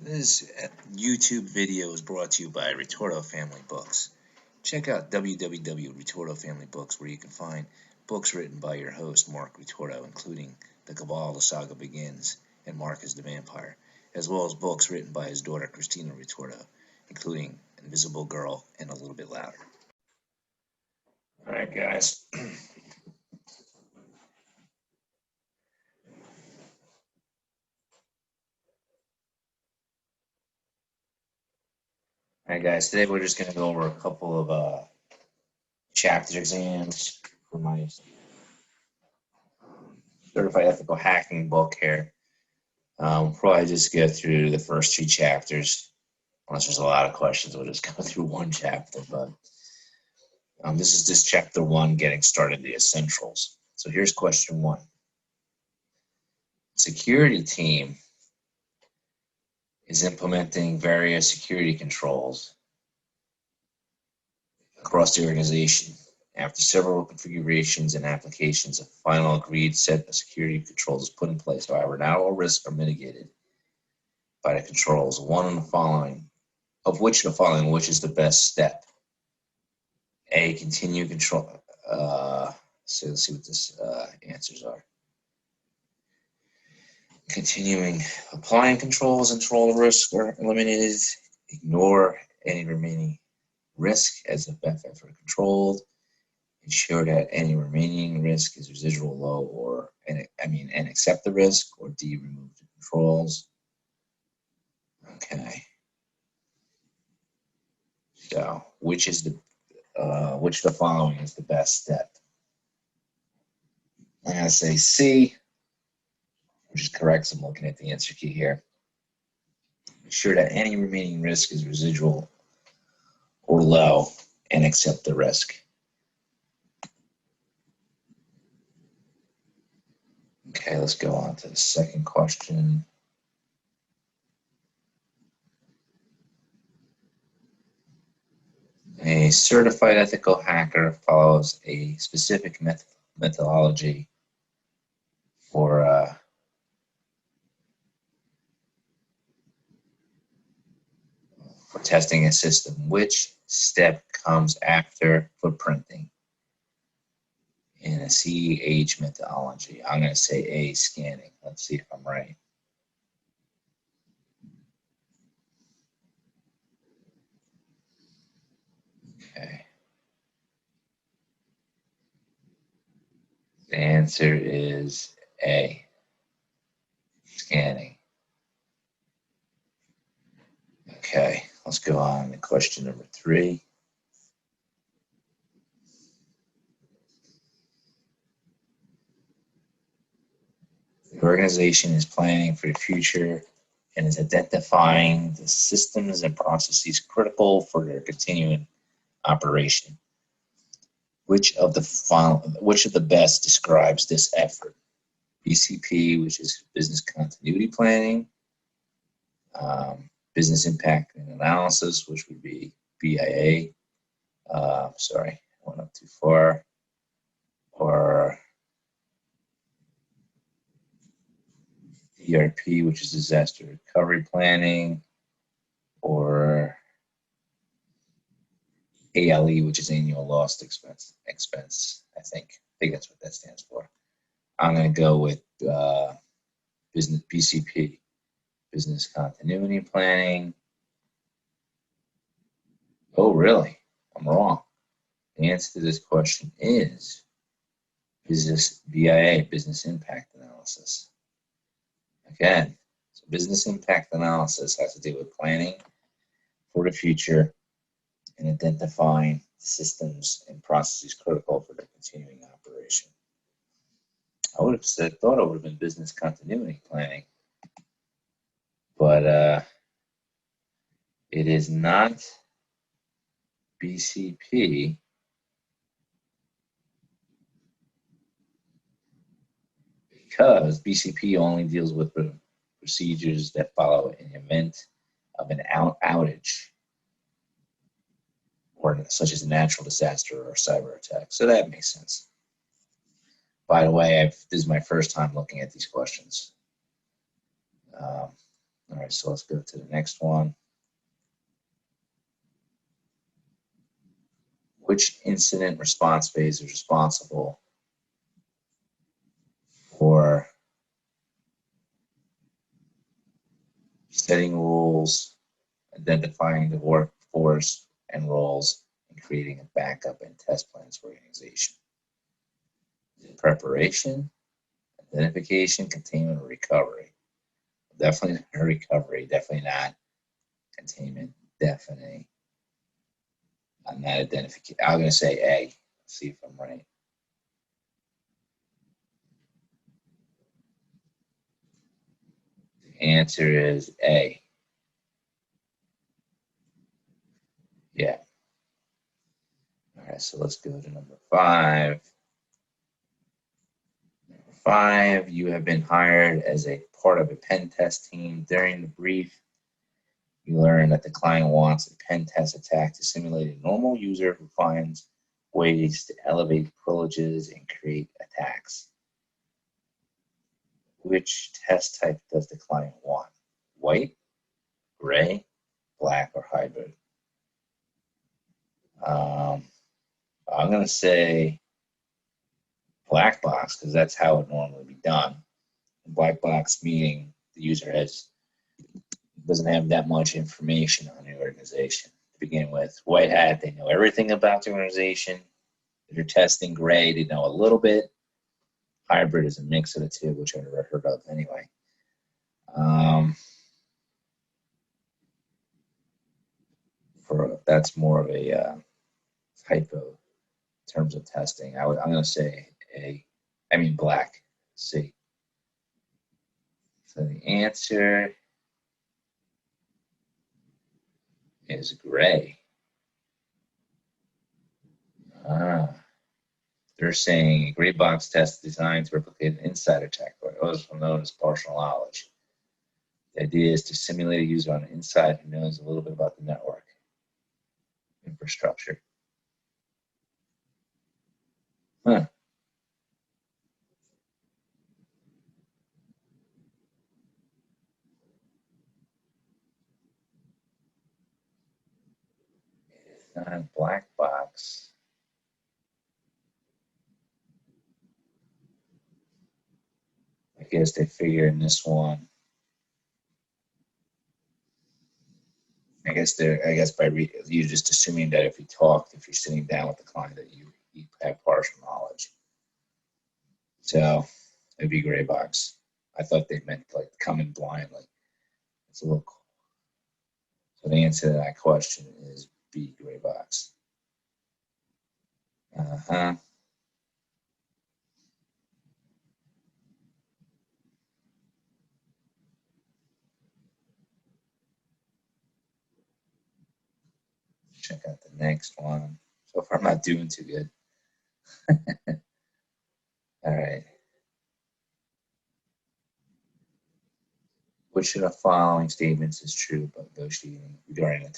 This YouTube video is brought to you by Ritorto Family Books. Check out www.Ritorto Family Books, where you can find books written by your host, Marc Ritorto, including The Cabal, The Saga Begins, and Marc is the Vampire, as well as books written by his daughter, Christina Ritorto, including Invisible Girl and A Little Bit Louder. Alright, guys. Alright, guys, today we're just going to go over a couple of chapter exams for my Certified Ethical Hacking book here. We'll probably just go through the first two chapters. Unless there's a lot of questions, we'll just go through one chapter. But this is just chapter 1, getting started, the essentials. So here's question 1. Security team is implementing various security controls across the organization. After several configurations and applications, a final agreed set of security controls is put in place. However, not all risks are mitigated by the controls. One of the following, which is the best step? A, continue control. So let's see what this answers are. Continuing applying controls until the risks are eliminated. Ignore any remaining risk as the benefits are controlled. Ensure that any remaining risk is residual low, and accept the risk, or D, remove the controls. Okay. So, which of the following is the best step? I'm going to say C, which is correct. So I'm looking at the answer key here. Ensure that any remaining risk is residual or low, and accept the risk. Okay, let's go on to the second question. A certified ethical hacker follows a specific methodology for testing a system. Which step comes after footprinting in a CEH methodology? I'm going to say A, scanning. Let's see if I'm right. Okay. The answer is A, scanning. Okay, let's go on to question number 3. The organization is planning for the future and is identifying the systems and processes critical for their continuing operation. Which of the best describes this effort? BCP, which is business continuity planning, business impact and analysis, which would be BIA. Sorry, I went up too far. Or DRP, which is disaster recovery planning, or ALE, which is annual lost expense. I think that's what that stands for. I'm going to go with business BCP, business continuity planning. Oh, really? I'm wrong. The answer to this question is business BIA, business impact analysis. Again, so business impact analysis has to do with planning for the future and identifying systems and processes critical for their continuing operation. I would have thought it would have been business continuity planning, but it is not BCP. Because BCP only deals with the procedures that follow in the event of an outage, or such as a natural disaster or cyber attack. So that makes sense. By the way, this is my first time looking at these questions. All right, so let's go to the next one. Which incident response phase is responsible for setting rules, identifying the workforce and roles, and creating a backup and test plans for organization? Preparation, identification, containment, or recovery? Definitely not recovery, definitely not containment, definitely not identification. I'm going to say A. Let's see if I'm right. The answer is A. Yeah. All right, so let's go to number 5. Number 5, you have been hired as a part of a pen test team. During the brief, you learn that the client wants a pen test attack to simulate a normal user who finds ways to elevate privileges and create attacks. Which test type does the client want? White, gray, black, or hybrid? I'm going to say black box because that's how it normally be done. Black box meaning the user doesn't have that much information on the organization to begin with. White hat, they know everything about the organization. If you're testing gray, they know a little bit. Hybrid is a mix of the two, which I've never heard of anyway. That's more of a type of terms of testing. I'm going to say black. C. So the answer is gray. They're saying a gray box test designed to replicate an inside attack, also known as partial knowledge. The idea is to simulate a user on the inside who knows a little bit about the network infrastructure. Huh. It's not a black box. I guess they figure in this one. I guess you're just assuming that if you're sitting down with the client, that you have partial knowledge. So it'd be gray box. I thought they meant like coming blindly. It's a little cool. So the answer to that question is B, gray box. Uh-huh. Check out the next one. So far, I'm not doing too good. All right. Which of the following statements is true about negotiating regarding a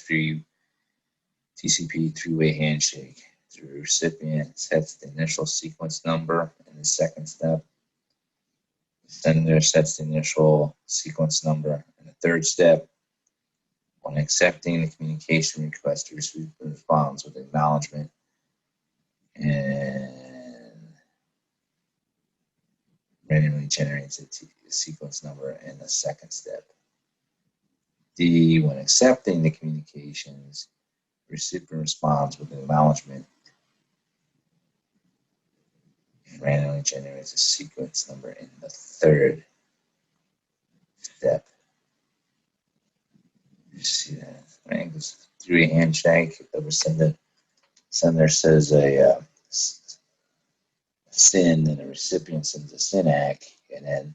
TCP three-way handshake? The recipient sets the initial sequence number in the second step. The sender sets the initial sequence number in the third step. When accepting the communication request, the recipient responds with acknowledgement and randomly generates a sequence number in the second step. D, when accepting the communications, the recipient responds with acknowledgement and randomly generates a sequence number in the third step. You see that? Right? This three handshake. The sender says a SYN, and the recipient sends a SYNAC, and then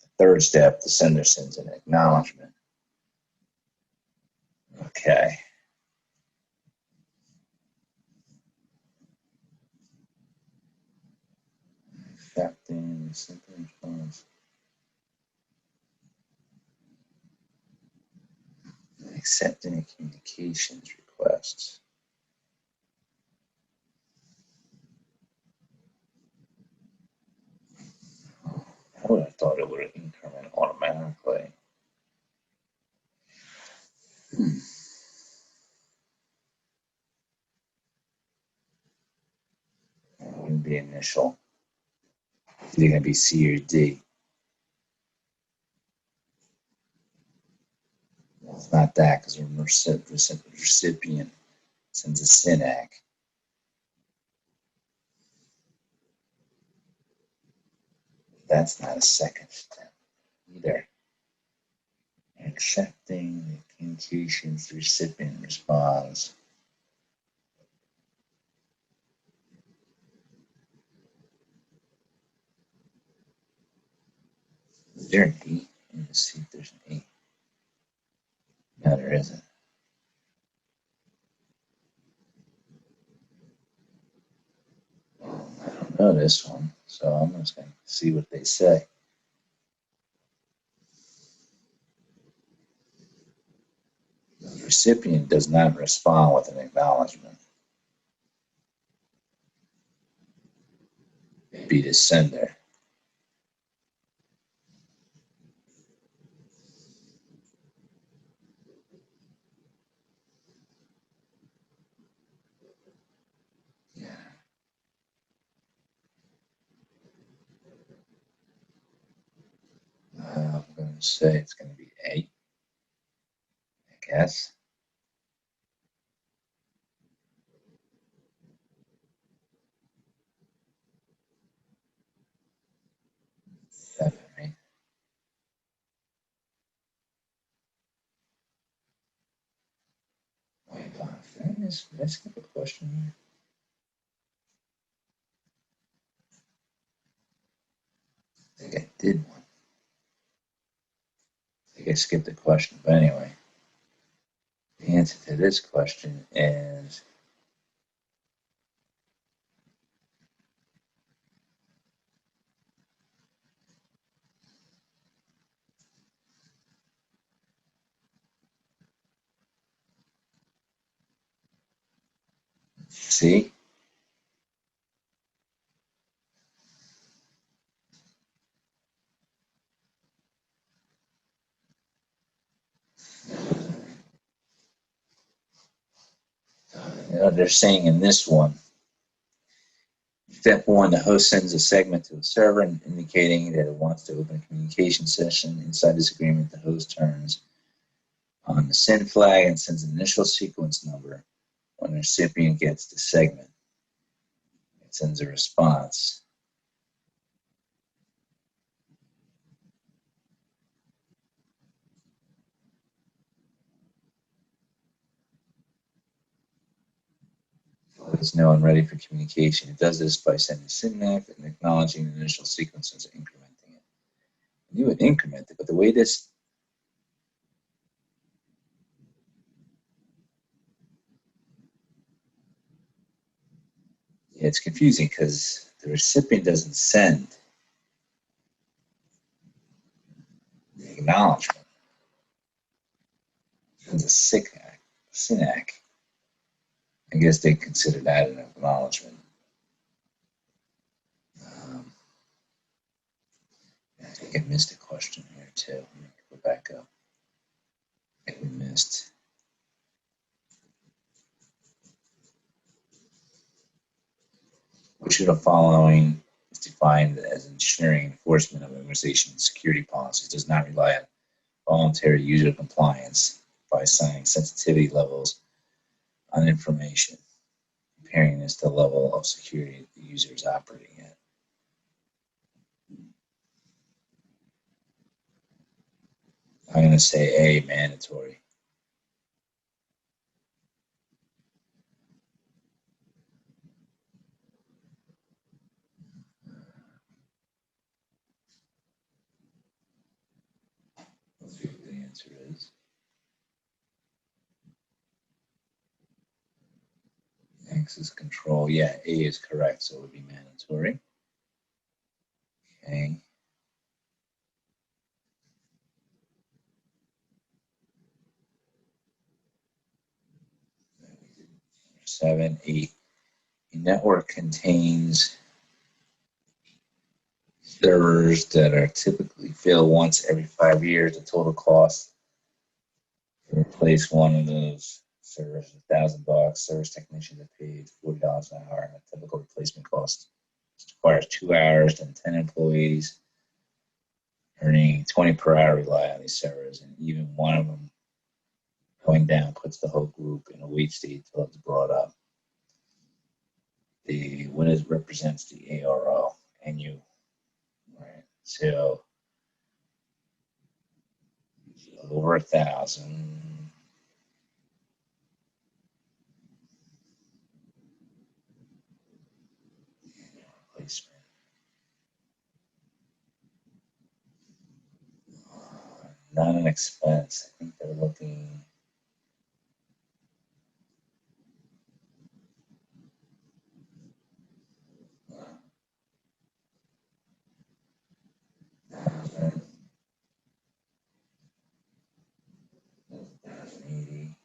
the third step, the sender sends an acknowledgement. Okay. Accepting simple response. Accepting a communications request. I would have thought it would have increment automatically. going to be initial. It's either going to be C or D. Well, it's not that because the recipient sends a SYNAC. That's not a second step either. Accepting the communications, the recipient responds. Is there an E? Let's see if there's an E. No, there isn't. I don't know this one, so I'm just going to see what they say. The recipient does not respond with an acknowledgement. It'd be the sender. Yeah. I'm going to say it's going to be A, I guess. Seven, right? Wait, did I skip a question here? I think I did one. I think I skipped a question, but anyway. The answer to this question is C. They're saying in this one, step one, the host sends a segment to the server indicating that it wants to open a communication session. Inside this agreement, the host turns on the send flag and sends an initial sequence number. When the recipient gets the segment, it sends a response. It's now ready for communication. It does this by sending SYNAC and acknowledging the initial sequences and incrementing it. You would increment it, but the way this it's confusing because the recipient doesn't send the acknowledgement. It sends a SYNAC. I guess they consider that an acknowledgement. I think I missed a question here too. Let me go back up. I think we missed. Which of the following is defined as ensuring enforcement of organization security policies does not rely on voluntary user compliance by assigning sensitivity levels on information, comparing this to the level of security the user is operating at. I'm going to say A, mandatory. Let's see what the answer is. Access control, yeah, A is correct, so it would be mandatory. Okay. 7, 8. A network contains servers that are typically filled once every 5 years. The total cost to replace one of those servers is $1,000. Service technicians are paid $40 an hour, and a typical replacement cost It requires 2 hours and 10 employees earning 20 per hour rely on these servers, and even one of them going down puts the whole group in a wait state until it's brought up. What it represents the ARO, NU, right? So over 1,000. Replacement. Not an expense. I think they're looking. $1,080.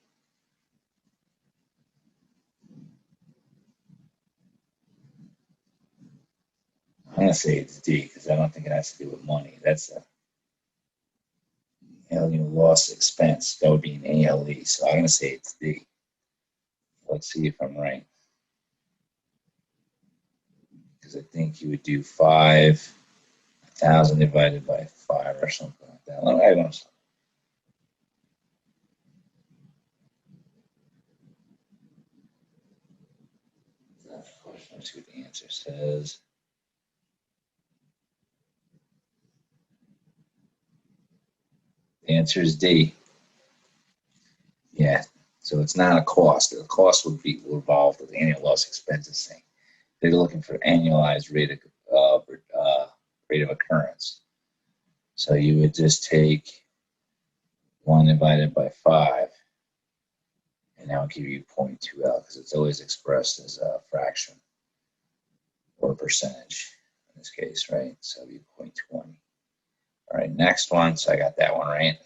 I'm gonna say it's D because I don't think it has to do with money. That's a loss expense. That would be an ALE. So I'm gonna say it's D. Let's see if I'm right. Because I think you would do 5,000 divided by 5 or something like that. I don't know. Let's see what the answer says. The answer is D. Yeah. So it's not a cost. The cost will involve with the annual loss expenses thing. They're looking for annualized rate of occurrence. So you would just take 1 divided by 5, and that will give you 0.2L because it's always expressed as a fraction or a percentage in this case, right? So it'll be 0.20. All right, next one. So I got that one right.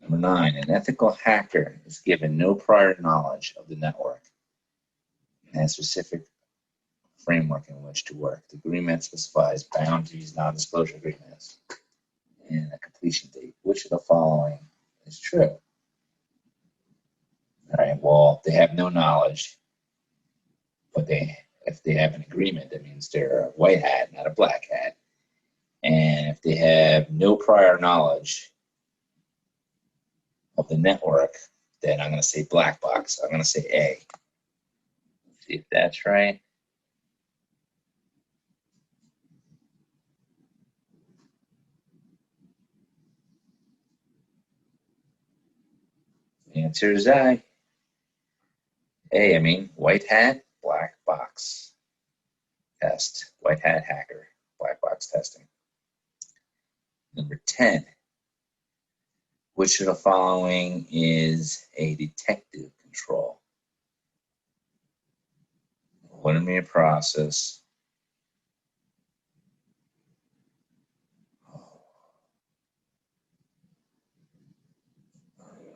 Number 9, an ethical hacker is given no prior knowledge of the network and has specific framework in which to work. The agreement specifies boundaries, non-disclosure agreements, and a completion date. Which of the following is true? All right, well, they have no knowledge, but if they have an agreement, that means they're a white hat, not a black hat. And if they have no prior knowledge of the network, then I'm going to say black box. I'm going to say A. Let's see if that's right. The answer is A. I mean, white hat, black box test. White hat hacker, black box testing. Number 10. Which of the following is a detective control? Automated process.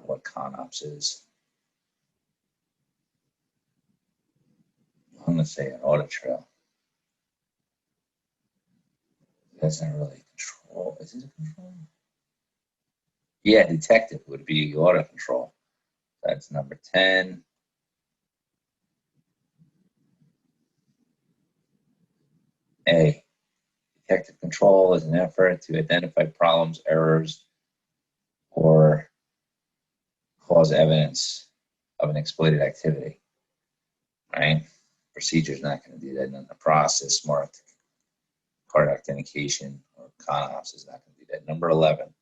What ConOps is. I'm going to say an audit trail. That's not really control. Is it a control? Yeah, detective would be audit control. That's number 10. A. Detective control is an effort to identify problems, errors, or cause evidence of an exploited activity. Right? Procedure is not going to do that. And then the process, marked card authentication or ConOps is not going to do that. Number 11.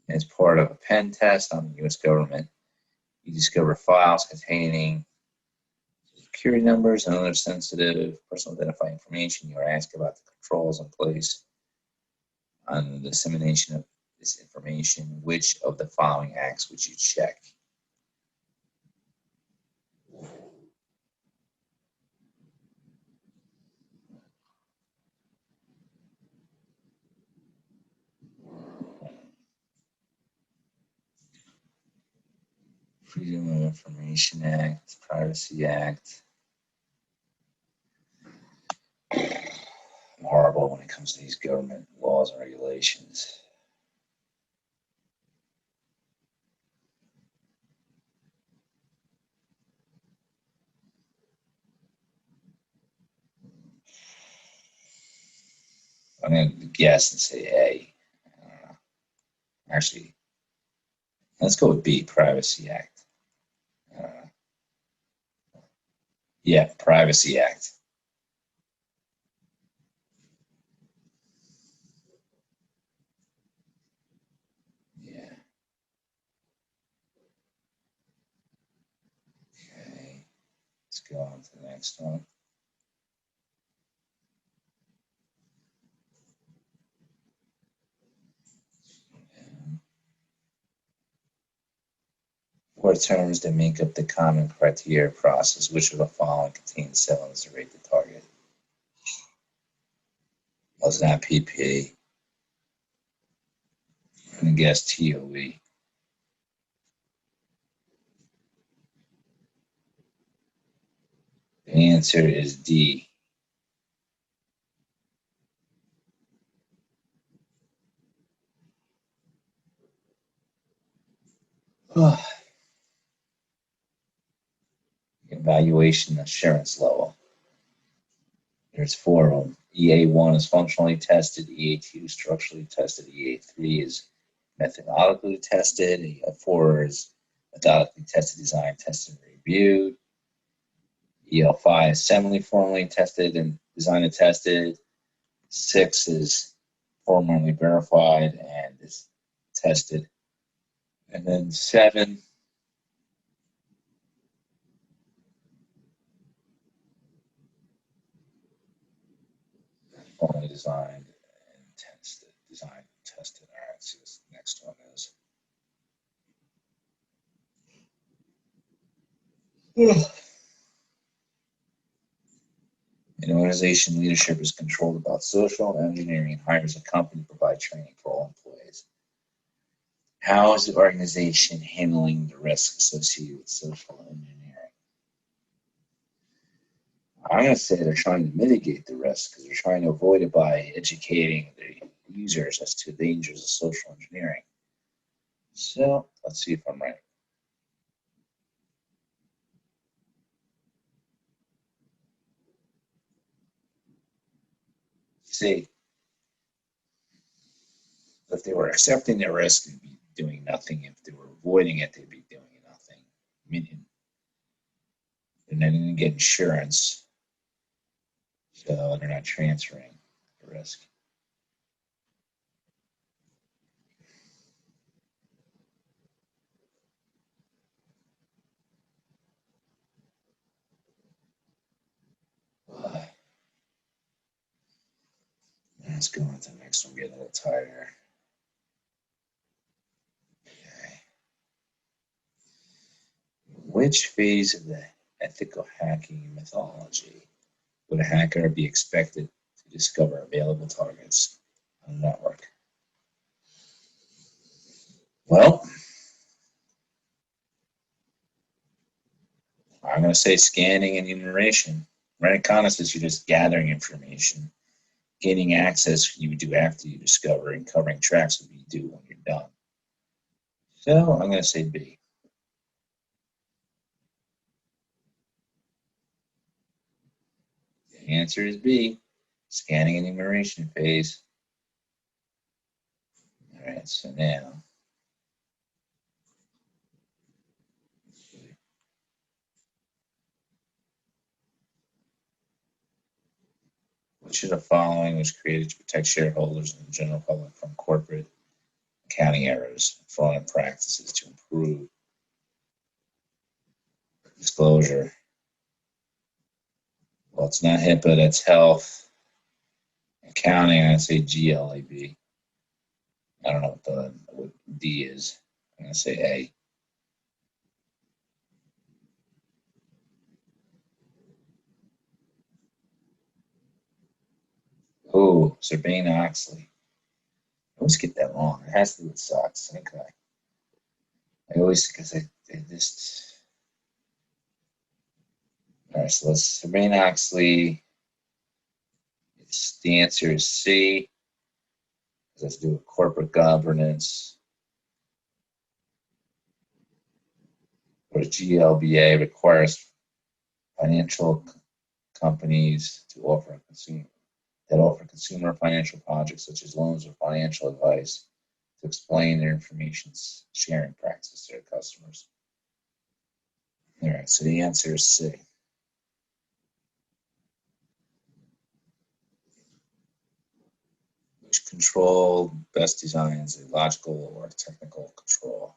As part of a pen test on the U.S. government, you discover files containing security numbers and other sensitive personal identifying information. You are asked about the controls in place on the dissemination of this information. Which of the following acts would you check? Freedom of Information Act, Privacy Act. I'm horrible when it comes to these government laws and regulations. I'm going to guess and say A. I don't know. Actually, let's go with B, Privacy Act. Yeah, Privacy Act. Yeah. Okay. Let's go on to the next one. What terms that make up the common criteria process? Which of the following contains 7 as to rate the target? Was that PP? I'm going to guess TOE. The answer is D. Evaluation assurance level. There's 4 of them. EA1 is functionally tested, EA2 is structurally tested, EA3 is methodologically tested, EA4 is methodically tested, designed, tested, and reviewed. EL5 is semi-formally tested and designed and tested. 6 is formally verified and is tested. And then 7 formally designed and tested. Designed and tested. All right, so this next one is. An organization leadership is controlled about social engineering and hires a company to provide training for all employees. How is the organization handling the risk associated with social engineering? I'm going to say they're trying to mitigate the risk because they're trying to avoid it by educating the users as to the dangers of social engineering. So let's see if I'm right. See, if they were accepting the risk, they'd be doing nothing. If they were avoiding it, they'd be doing nothing. Meaning, they're not going to get insurance, so they're not transferring the risk. Let's go on to the next one, get a little tighter. Okay. Which phase of the ethical hacking methodology would a hacker be expected to discover available targets on a network? Well, I'm going to say scanning and enumeration. Reconnaissance, you're just gathering information. Gaining access, you would do after you discover, and covering tracks would be do when you're done. So I'm going to say B. The answer is B, scanning and enumeration phase. All right, so now which of the following was created to protect shareholders and the general public from corporate accounting errors, fraud practices to improve disclosure? Well, it's not HIPAA, that's health. Accounting, I'd say GLAB. I don't know what D is. I'm going to say A. Oh, Sarbanes-Oxley. I always get that wrong. It has to do with socks. Okay. I always, because I just. All right, so let's Sarbanes-Oxley. The answer is C. Let's do with corporate governance. Whereas GLBA requires financial companies to offer a consumer that offer consumer financial projects such as loans or financial advice to explain their information sharing practices to their customers. All right, so the answer is C. Which control best designs a logical or technical control?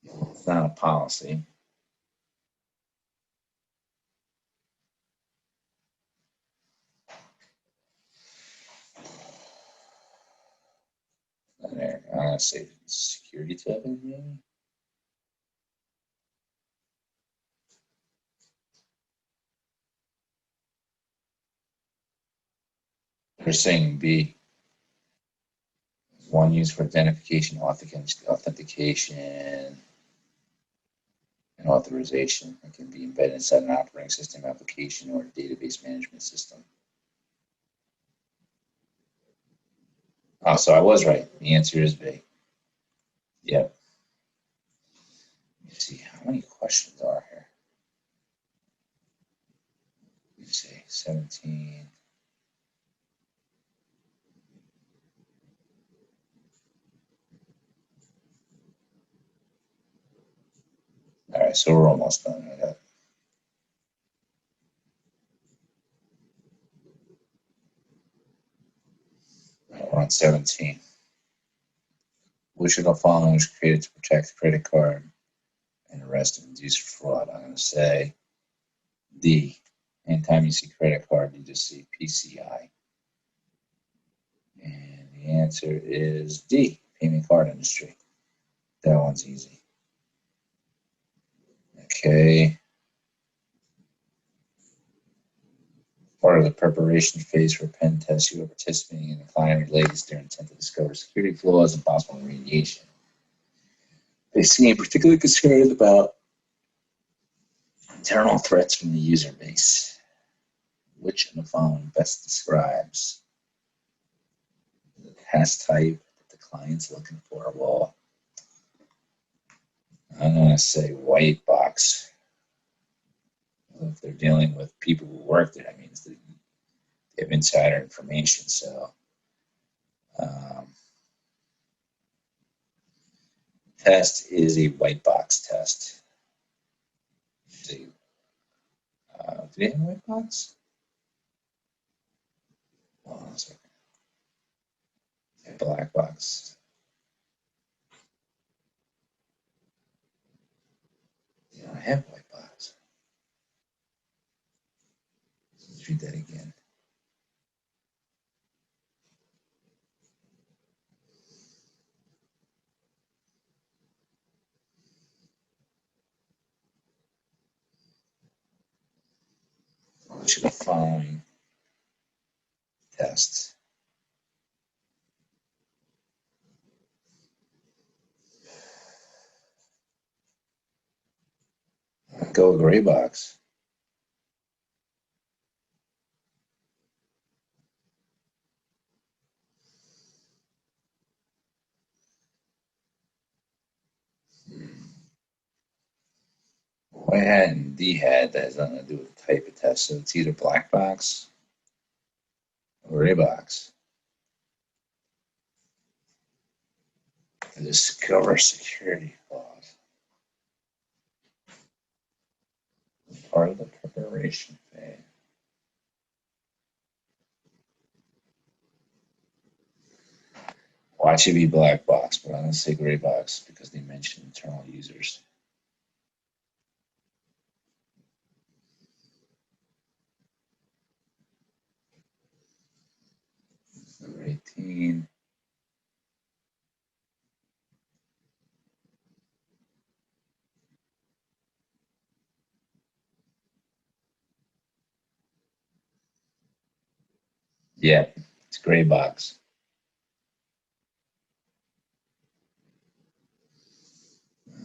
It's not a policy. I'm gonna say security token, maybe. They're saying B. One used for identification, authentication, and authorization. It can be embedded inside an operating system application or a database management system. Oh, so I was right. The answer is B. Yep. Let's see, how many questions are here? Let's see, 17. All right, so we're almost done with that. We're on 17. Which of the following was created to protect the credit card and arrest and induce fraud? I'm going to say D. Anytime you see credit card, you just see PCI. And the answer is D. Payment card industry. That one's easy. Okay. Part of the preparation phase for a pen test, you are participating in the client relays their intent to discover security flaws and possible remediation. They seem particularly concerned about internal threats from the user base. Which of the following best describes the test type that the client's looking for? Well, I'm going to say white box. If they're dealing with people who work there, that means they have insider information. So, test is a white box test. Do they have a white box? Oh, sorry. A black box. They don't have a white box. Let's read that again. Which of the following tests? Go gray box. White hat and D hat, that has nothing to do with the type of test. So it's either black box or gray box. To discover security flaws. Part of the preparation phase. Why should be black box, but I'm going to say gray box because they mentioned internal users. Number 18. Yeah, it's gray box.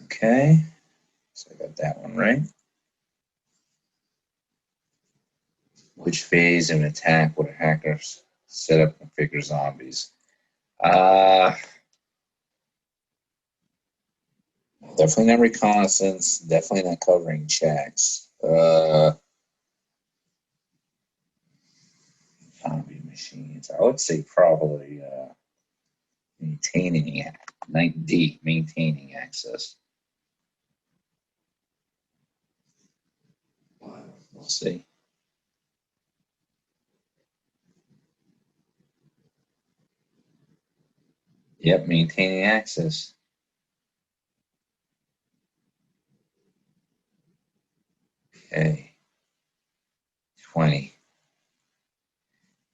Okay, so I got that one right. Which phase of an attack would hackers set up and configure zombies? Definitely not reconnaissance. Definitely not covering checks. Copy machines. I would say probably maintaining D, maintaining access. We'll see. Yep, maintaining access. Okay. 20.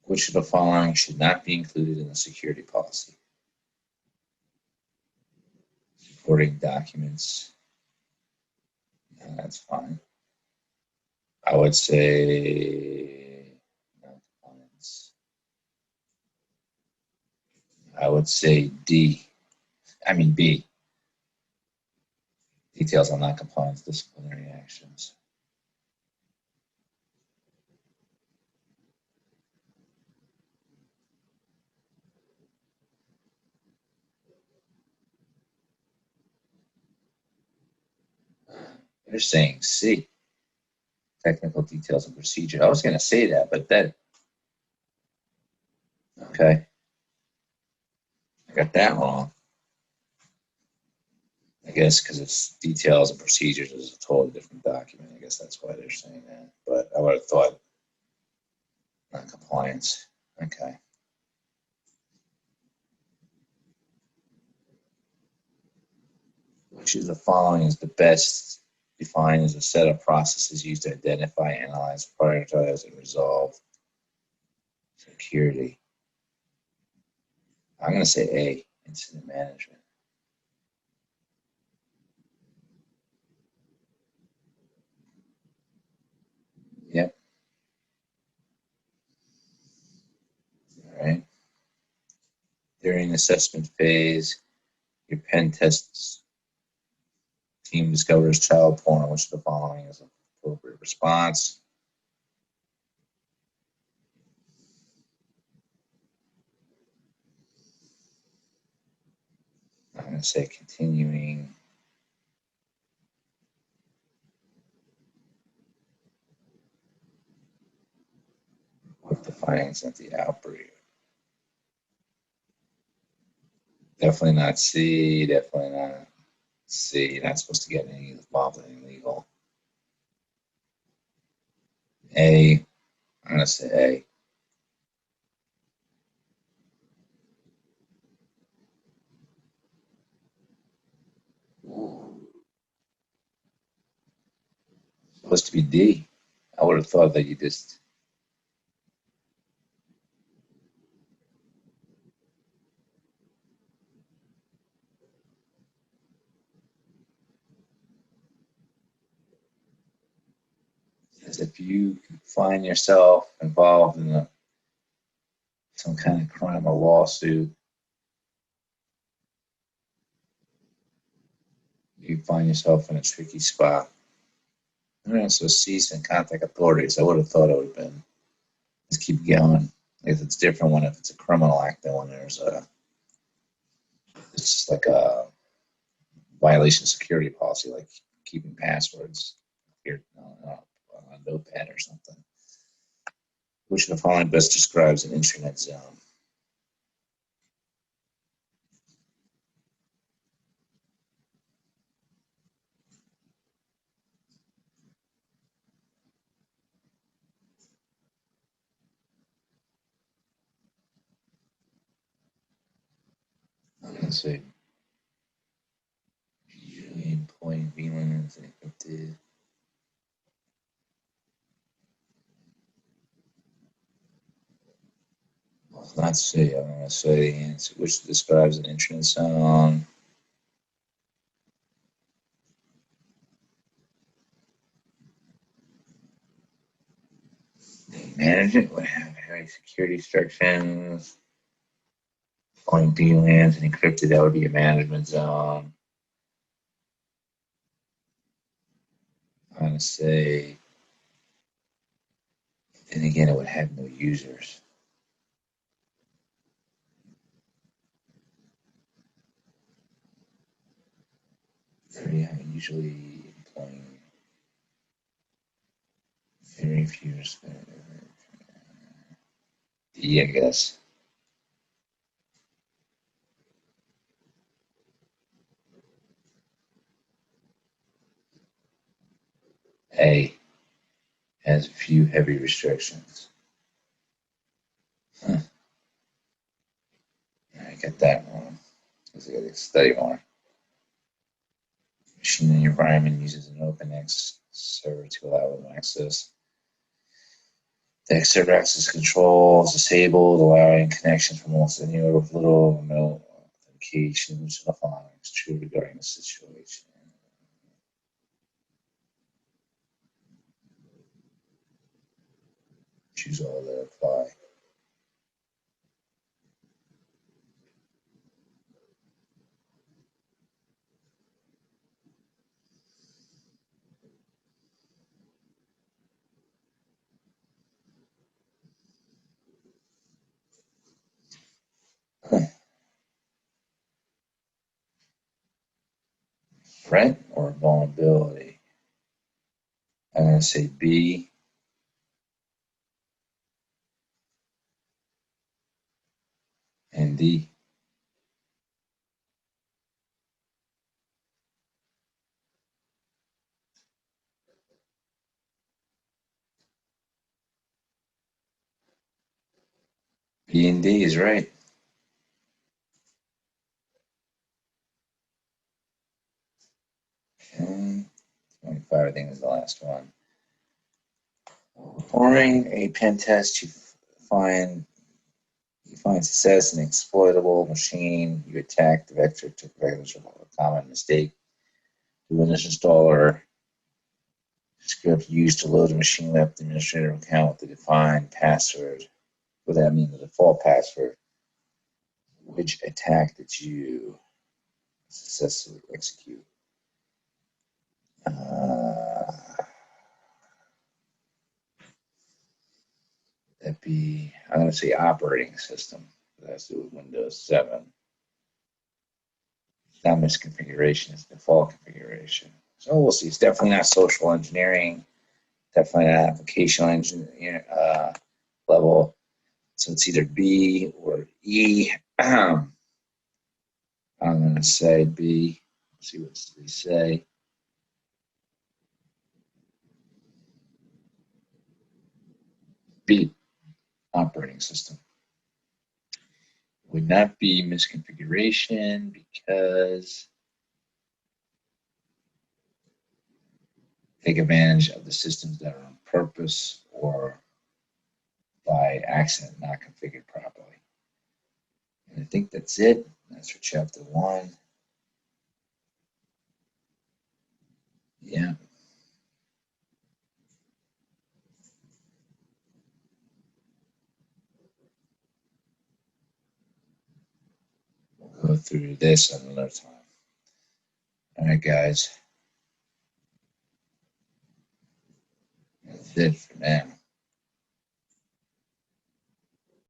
Which of the following should not be included in the security policy? Supporting documents. No, that's fine. I would say non-compliance. I would say D. I mean B. Details on non-compliance disciplinary actions. They're saying C. Technical details and procedure. I was going to say that, but that, okay. I got that wrong. I guess because it's details and procedures is a totally different document. I guess that's why they're saying that. But I would have thought non-compliance. Okay. Which of the following is the best defined as a set of processes used to identify, analyze, prioritize, and resolve security? I'm going to say A, incident management. Yep. All right. During assessment phase, your pen tests team discovers child porn. Which of the following is an appropriate response? I'm going to say continuing with the findings at the outbreak. Definitely not C. Definitely not C. You're not supposed to get any involved in any legal. A. I'm going to say A. Supposed to be D. I would have thought that you just. If you find yourself involved in some kind of crime or lawsuit, you find yourself in a tricky spot. So cease and contact authorities. I would have thought it would have been. Just keep going. If it's different when if it's a criminal act than when there's a. It's just like a violation of security policy, like keeping passwords here on a notepad or something. Which of the following best describes an intranet zone? Let's see. Employee VLANs encrypted. Well, let's see. I'm going to say the answer, which describes an intranet zone. Management would have heavy security restrictions. Point VLANs and encrypted, that would be a management zone. I'm going to say, then again, it would have no users. Very high, usually employing very few. D, I guess. A has few heavy restrictions. Huh. I got that wrong. Because I got to study more. Machine in the environment uses an OpenX server to allow them access. The X server access control is disabled, allowing connections from almost anywhere with little or no authentication, which the following is true regarding the situation. Choose all that apply. Threat or vulnerability? I'm going to say B and D. B and D is right. Okay. 25, I think, is the last one. During a pen test, find success in an exploitable machine. You attack the vector to correct a common mistake. The Windows installer script used to load a machine left the administrator account with the defined password. What that means, the default password. Which attack did you successfully execute? That'd be, I'm going to say operating system. That has to do with Windows 7. It's not misconfiguration, it's default configuration. So we'll see. It's definitely not social engineering, definitely not application engineering level. So it's either B or E. I'm going to say B. Let's see what they say. B, operating system. Would not be misconfiguration because take advantage of the systems that are on purpose or by accident not configured properly. And I think that's it. That's for chapter 1. Yeah. We'll go through this another time. All right, guys. That's it for now.